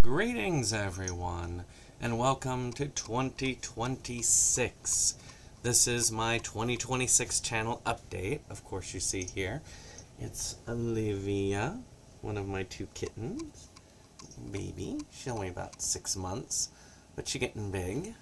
Greetings, everyone, and welcome to 2026. This is my 2026 channel update. Of course, you see here, it's Olivia, one of my two kittens. Baby, she's only about 6 months, but she's getting big.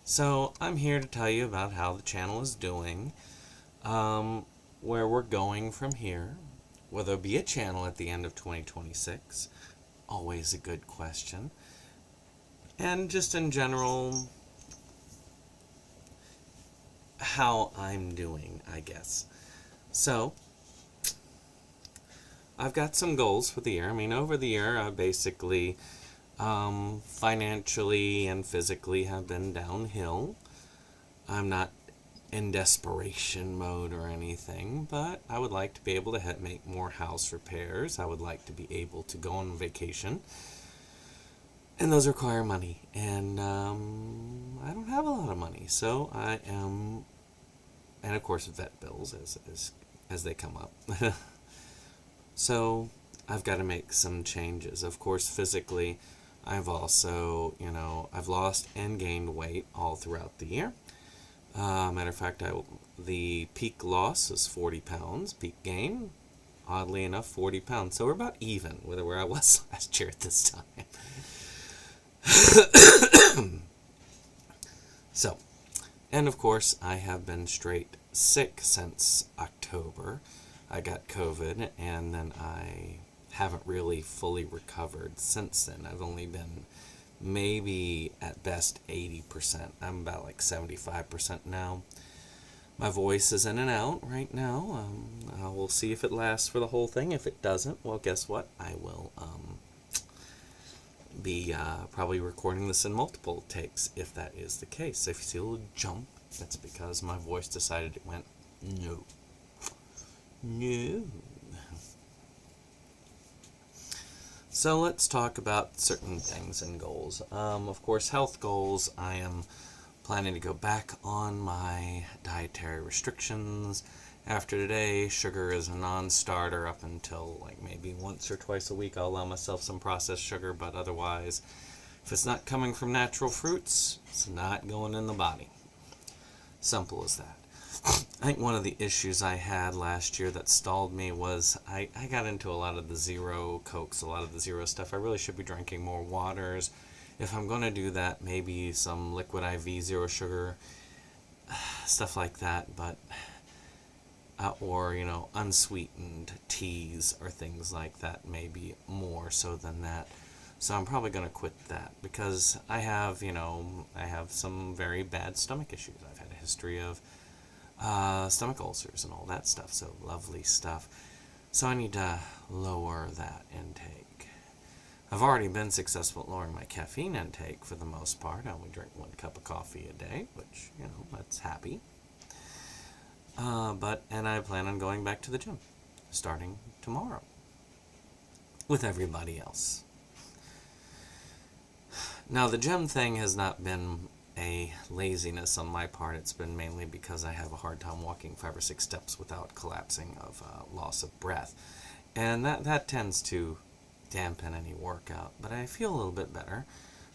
So, I'm here to tell you about how the channel is doing, where we're going from here. Will there be a channel at the end of 2026? Always a good question. And just in general, how I'm doing, I guess. So, I've got some goals for the year. I mean, over the year, I basically, financially and physically have been downhill. I'm not in desperation mode or anything, but I would like to be able to make more house repairs. I would like to be able to go on vacation, and those require money, and I don't have a lot of money, so I am, and of course vet bills as they come up. So I've got to make some changes. Of course, physically, I've also, I've lost and gained weight all throughout the year. Matter of fact, the peak loss is 40 pounds. Peak gain, oddly enough, 40 pounds. So we're about even with where I was last year at this time. So, and of course, I have been straight sick since October. I got COVID, and then I haven't really fully recovered since then. I've only been maybe at best 80%. I'm about like 75% now. My voice is in and out right now. We'll see if it lasts for the whole thing. If it doesn't, well, guess what? I will be probably recording this in multiple takes if that is the case. So if you see a little jump, that's because my voice decided it went no. So let's talk about certain things and goals. Of course, health goals. I am planning to go back on my dietary restrictions. After today, sugar is a non-starter up until like maybe once or twice a week. I'll allow myself some processed sugar, but otherwise, if it's not coming from natural fruits, it's not going in the body. Simple as that. I think one of the issues I had last year that stalled me was I got into a lot of the zero Cokes, a lot of the zero stuff. I really should be drinking more waters. If I'm going to do that, maybe some liquid IV, zero sugar, stuff like that, but, or, unsweetened teas or things like that, maybe more so than that. So I'm probably going to quit that because I have some very bad stomach issues. I've had a history of stomach ulcers and all that stuff, so lovely stuff. So I need to lower that intake. I've already been successful at lowering my caffeine intake for the most part. I only drink 1 cup of coffee a day, which, that's happy. And I plan on going back to the gym starting tomorrow with everybody else. Now, the gym thing has not been a laziness on my part. It's been mainly because I have a hard time walking 5 or 6 steps without collapsing of loss of breath. And that tends to dampen any workout. But I feel a little bit better.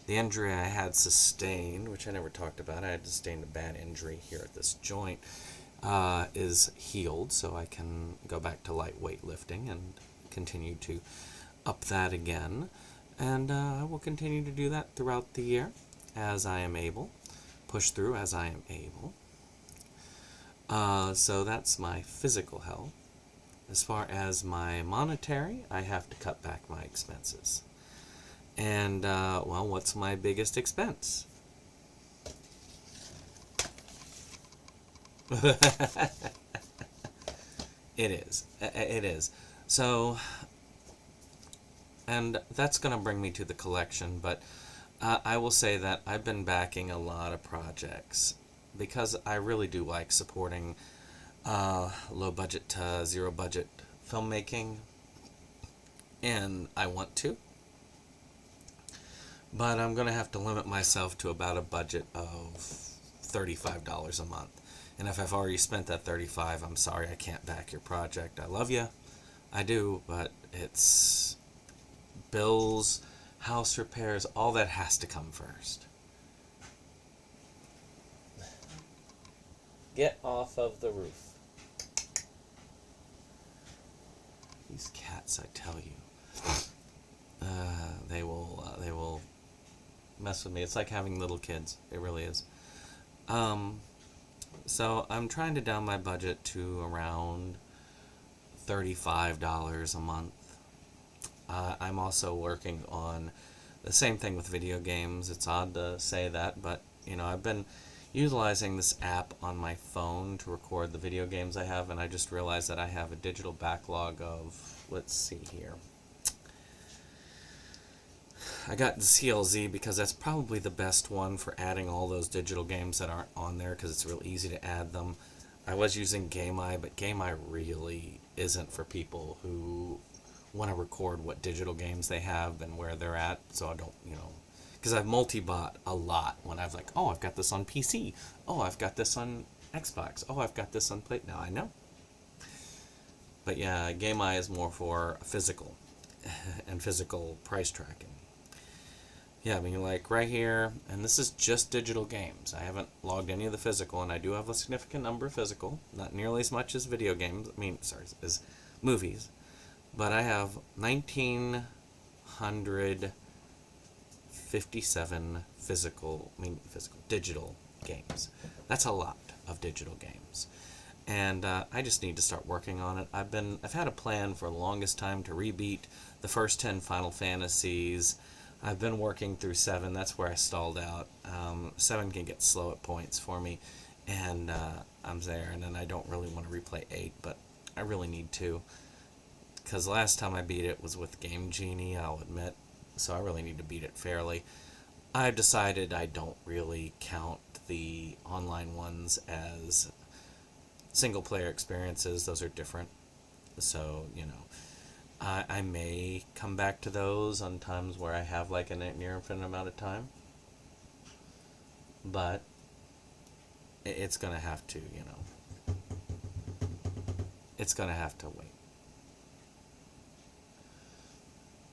The injury I had sustained, which I never talked about, I had sustained a bad injury here at this joint, is healed. So I can go back to light weightlifting and continue to up that again. And I will continue to do that throughout the year as I am able, push through as I am able. So that's my physical health. As far as my monetary, I have to cut back my expenses. And, what's my biggest expense? It is. So, and that's going to bring me to the collection, but I will say that I've been backing a lot of projects because I really do like supporting low budget to zero budget filmmaking, and I want to. But I'm going to have to limit myself to about a budget of $35 a month. And if I've already spent that $35, I'm sorry I can't back your project. I love you. I do, but it's bills, house repairs, all that has to come first. Get off of the roof. These cats, I tell you, they will mess with me. It's like having little kids. It really is. So I'm trying to down my budget to around $35 a month. I'm also working on the same thing with video games. It's odd to say that, but I've been utilizing this app on my phone to record the video games I have, and I just realized that I have a digital backlog of, let's see here. I got the CLZ because that's probably the best one for adding all those digital games that aren't on there, because it's real easy to add them. I was using GameEye, but GameEye really isn't for people who want to record what digital games they have and where they're at, so I don't, because I've multi-bought a lot when I've like, oh, I've got this on PC. Oh, I've got this on Xbox. Oh, I've got this on Play. Now I know. But yeah, GameEye is more for physical and physical price tracking. Yeah, I mean, like right here, and this is just digital games. I haven't logged any of the physical, and I do have a significant number of physical. Not nearly as much as video games. As movies. But I have 1,957 digital games. That's a lot of digital games. And I just need to start working on it. I've had a plan for the longest time to rebeat the first 10 Final Fantasies. I've been working through 7. That's where I stalled out. 7 can get slow at points for me, and I'm there. And then I don't really want to replay 8, but I really need to, because last time I beat it was with Game Genie, I'll admit. So I really need to beat it fairly. I've decided I don't really count the online ones as single-player experiences. Those are different. So, I may come back to those on times where I have like a near infinite amount of time. But it's going to have to, it's going to have to wait.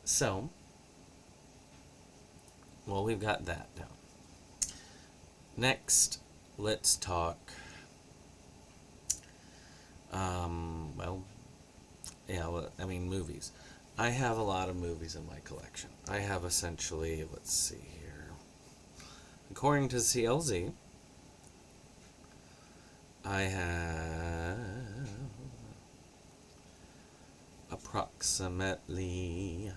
So, well, we've got that down. Next, let's talk, movies. I have a lot of movies in my collection. I have essentially, let's see here, according to CLZ, I have approximately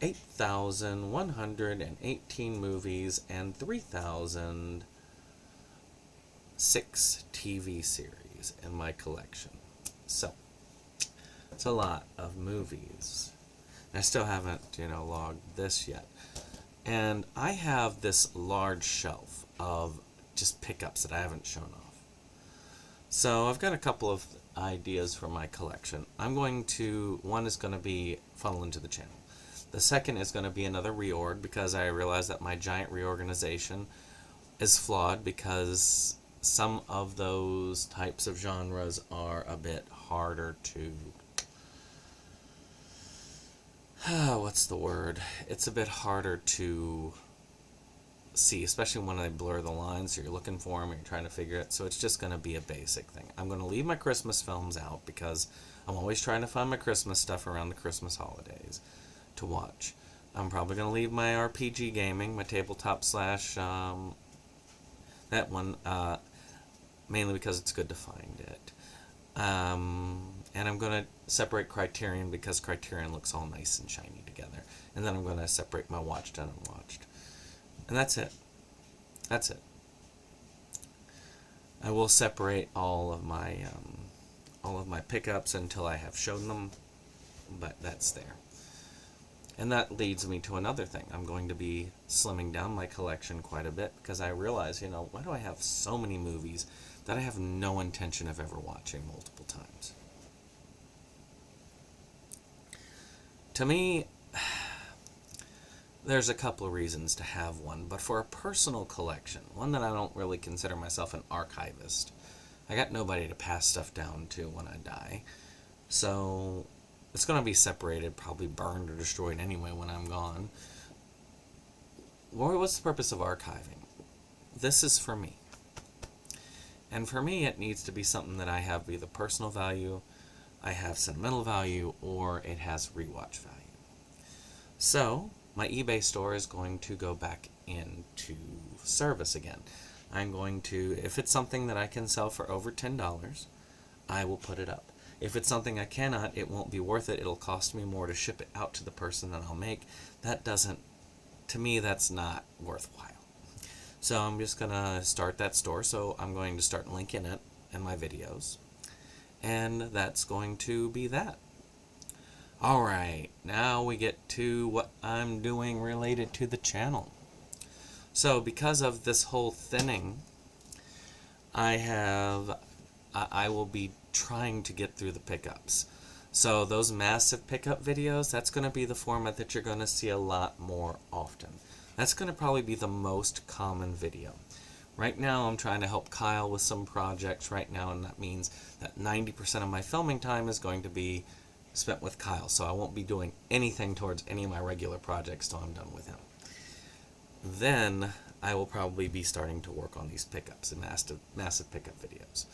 8,118 movies and 3,006 TV series in my collection. So, it's a lot of movies. And I still haven't, logged this yet. And I have this large shelf of just pickups that I haven't shown off. So I've got a couple of ideas for my collection. One is going to be funnel into the channel. The second is going to be another reorg, because I realize that my giant reorganization is flawed, because some of those types of genres are a bit harder to... what's the word? It's a bit harder to see, especially when I blur the lines, so you're looking for them and you're trying to figure it. So it's just going to be a basic thing. I'm going to leave my Christmas films out, because I'm always trying to find my Christmas stuff around the Christmas holidays to watch. I'm probably going to leave my RPG gaming, my tabletop slash, that one, mainly because it's good to find it. And I'm going to separate Criterion, because Criterion looks all nice and shiny together. And then I'm going to separate my watched and unwatched. And that's it. That's it. I will separate all of my pickups until I have shown them, but that's there. And that leads me to another thing. I'm going to be slimming down my collection quite a bit, because I realize, why do I have so many movies that I have no intention of ever watching multiple times? To me, there's a couple of reasons to have one, but for a personal collection, one that I don't really consider myself an archivist, I got nobody to pass stuff down to when I die. So it's going to be separated, probably burned or destroyed anyway when I'm gone. What's the purpose of archiving? This is for me. And for me, it needs to be something that I have either personal value, I have sentimental value, or it has rewatch value. So, my eBay store is going to go back into service again. I'm going to, if it's something that I can sell for over $10, I will put it up. If it's something I cannot, it won't be worth it. It'll cost me more to ship it out to the person that I'll make. To me, that's not worthwhile. So I'm just going to start that store. So I'm going to start linking it in my videos. And that's going to be that. Alright, now we get to what I'm doing related to the channel. So because of this whole thinning, I will be trying to get through the pickups. So those massive pickup videos, that's going to be the format that you're going to see a lot more often. That's going to probably be the most common video. Right now I'm trying to help Kyle with some projects right now, and that means that 90% of my filming time is going to be spent with Kyle, so I won't be doing anything towards any of my regular projects till I'm done with him. Then I will probably be starting to work on these pickups and massive pickup videos.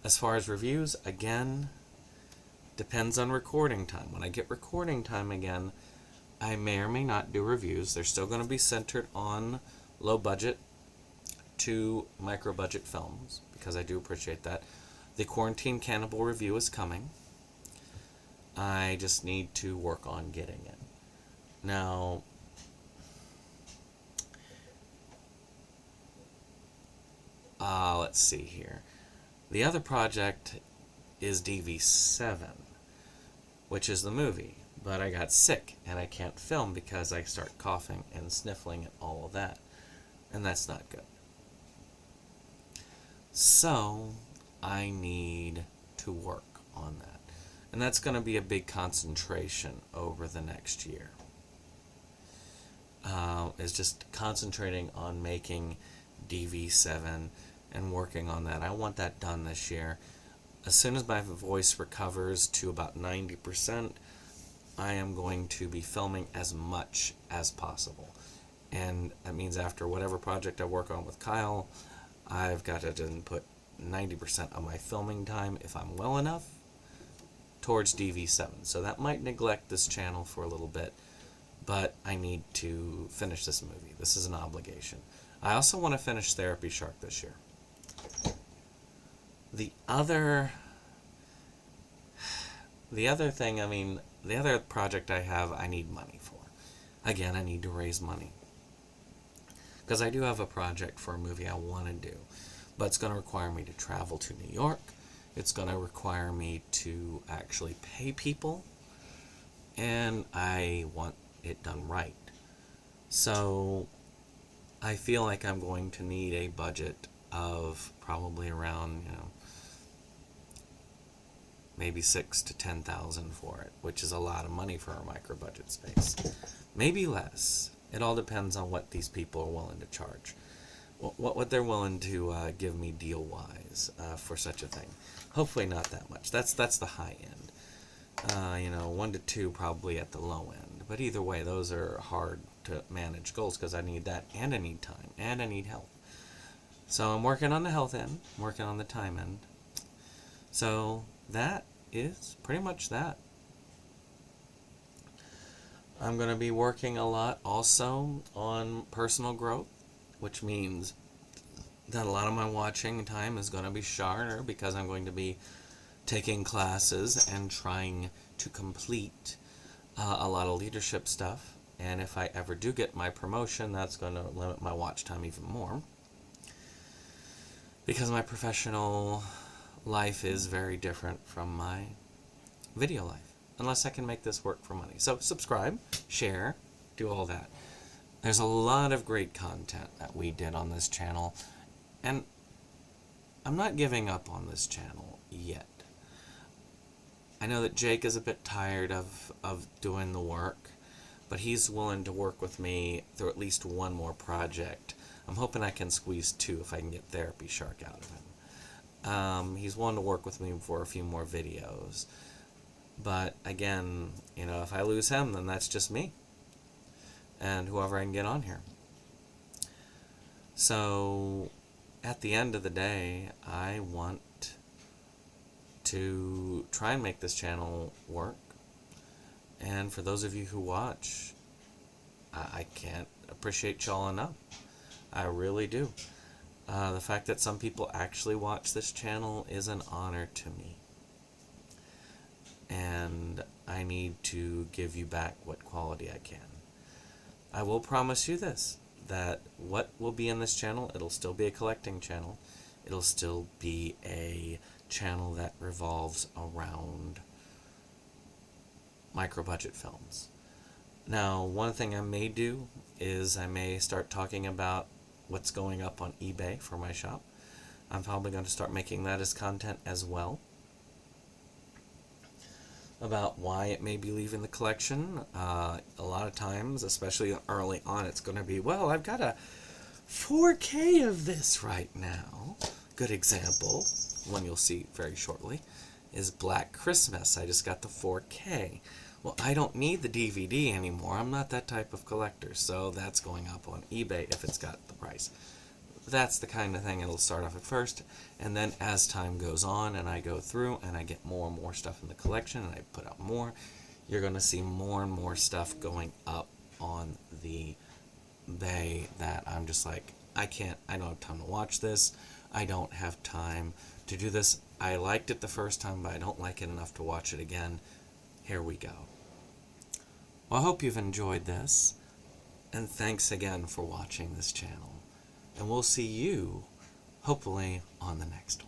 As far as reviews, again, depends on recording time. When I get recording time again, I may or may not do reviews. They're still going to be centered on low budget to micro budget films, because I do appreciate that. The Quarantine Cannibal review is coming. I just need to work on getting it. Now, let's see here. The other project is DV7, which is the movie. But I got sick and I can't film because I start coughing and sniffling and all of that. And that's not good. So I need to work on that. And that's going to be a big concentration over the next year. Is just concentrating on making DV7 and working on that. I want that done this year. As soon as my voice recovers to about 90%, I am going to be filming as much as possible. And that means after whatever project I work on with Kyle, I've got to then put 90% of my filming time, if I'm well enough, towards DV7. So that might neglect this channel for a little bit, but I need to finish this movie. This is an obligation. I also want to finish Therapy Shark this year. The other project I have, I need money for. Again, I need to raise money. Because I do have a project for a movie I want to do. But it's going to require me to travel to New York. It's going to require me to actually pay people. And I want it done right. So I feel like I'm going to need a budget of probably around, maybe $6,000 to $10,000 for it, which is a lot of money for a micro budget space. Maybe less. It all depends on what these people are willing to charge. What they're willing to give me deal-wise for such a thing. Hopefully not that much. That's the high end. 1 to 2 probably at the low end. But either way, those are hard to manage goals because I need that, and I need time, and I need health. So I'm working on the health end, I'm working on the time end. So that is pretty much that. I'm going to be working a lot also on personal growth, which means that a lot of my watching time is going to be shorter because I'm going to be taking classes and trying to complete a lot of leadership stuff. And if I ever do get my promotion, that's going to limit my watch time even more, because my professional life is very different from my video life, unless I can make this work for money. So subscribe, share, do all that. There's a lot of great content that we did on this channel, and I'm not giving up on this channel yet. I know that Jake is a bit tired of doing the work, but he's willing to work with me through at least one more project. I'm hoping I can squeeze 2 if I can get Therapy Shark out of him. He's willing to work with me for a few more videos. But again, if I lose him, then that's just me and whoever I can get on here. So at the end of the day, I want to try and make this channel work. And for those of you who watch, I can't appreciate y'all enough. I really do. The fact that some people actually watch this channel is an honor to me. And I need to give you back what quality I can. I will promise you this, that what will be in this channel, it'll still be a collecting channel. It'll still be a channel that revolves around micro-budget films. Now, one thing I may do is I may start talking about what's going up on eBay for my shop. I'm probably going to start making that as content as well, about why it may be leaving the collection. A lot of times, especially early on, it's going to be, well, I've got a 4K of this right now. Good example, one you'll see very shortly, is Black Christmas. I just got the 4K. Well, I don't need the DVD anymore. I'm not that type of collector, so that's going up on eBay if it's got the price. That's the kind of thing it'll start off at first, and then as time goes on and I go through and I get more and more stuff in the collection and I put out more, you're going to see more and more stuff going up on the bay that I'm just like, I don't have time to watch this. I don't have time to do this. I liked it the first time, but I don't like it enough to watch it again. Here we go. Well, I hope you've enjoyed this, and thanks again for watching this channel. And we'll see you, hopefully, on the next one.